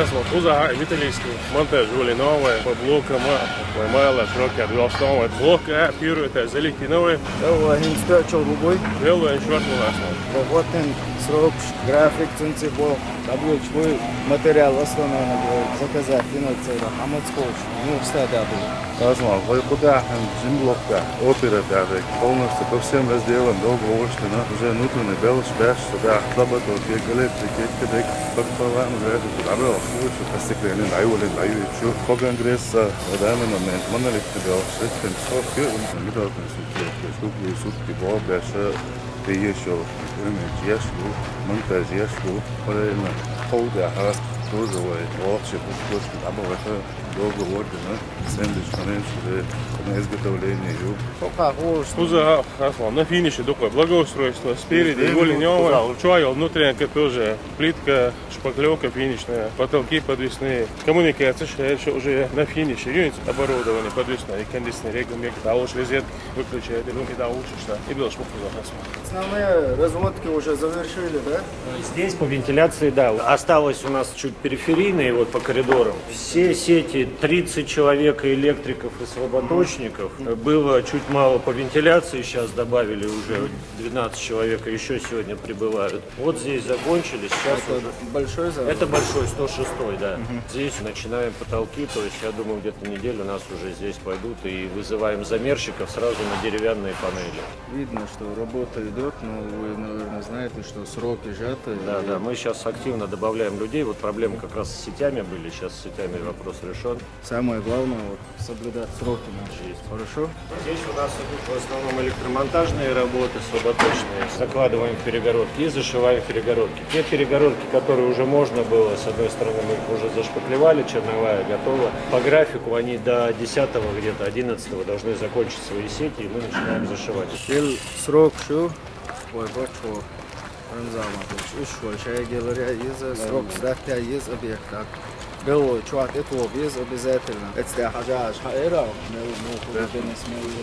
Esmu uzāju itāļiski montažu новое, по блокам, поймала широкие отголостом, блока, пирует, залики новые. هو هنستأجر ربوي Делаю шорт у нас. работаем срок, график, ценцебо, табло, чвой материал основной заказать, финансово, хамацкош, ну, кстати, Возможно, вы куда зимблокка, опера даже, полностью по всем разделам долгоочно, уже внутренний белый шпеш, сюда работал, электрики, кедек, подпала, уже добро, слушай, постепенно, найволен, найвичу, по конгресса, в данный момент, монолитный белый шрифтен, сроки, медотный сутки, бобляша, ты еще, яшлу, монтаж яшлу, правильно, полдяха, тоже, вообще, пускай, обыватель, долго ордена, сэндвич, конечно, на изготовление юг. Uzā esmu на финише такое благоустройство спереди, голенёвое. Чуаю внутренняя тоже плитка, шпаклевка финишная, потолки подвесные. Коммуникация уже на финише. Юнит оборудование подвесное, кондиционер, регулятор, да уж розетки выключает, и да учишься. И был шпук Основные разводки уже завершили, да? Здесь по вентиляции, да. Осталось у нас чуть периферийные, вот по коридорам. Все сети, 30 человек электриков и слаботочников. Было чуть мало по вентиляции, сейчас добавили уже 12 человек, и еще сегодня прибывают. Вот здесь закончили, сейчас Это уже... большой зал? Это большой, 106-й, да. Здесь начинаем потолки, то есть я думаю, где-то неделю нас уже здесь пойдут и вызываем замерщиков сразу на деревянные панели. Видно, что работа идет, но вы, наверное, знаете, что сроки сжаты. Да, да, мы сейчас активно добавляем людей. Вот проблемы как раз с сетями были, сейчас с сетями вопрос решен. Самое главное, вот, соблюдать сроки наши есть. Хорошо? Здесь у нас идут в основном электромонтажные работы, слаботочные. Закладываем в перегородки и зашиваем перегородки. Те перегородки, которые уже можно было, с одной стороны, мы их уже зашпаклевали, черновая готова. По графику они до 10-го, где-то 11-го должны закончить свои сети, и мы начинаем зашивать. Срок шу, ой, бачу, ранзаматыч, ушвой, шайгеларя из срок сдатя из объекта. Было чувак, это без обязательно. Это хаджаш, хаэра, мы куда-то не смели.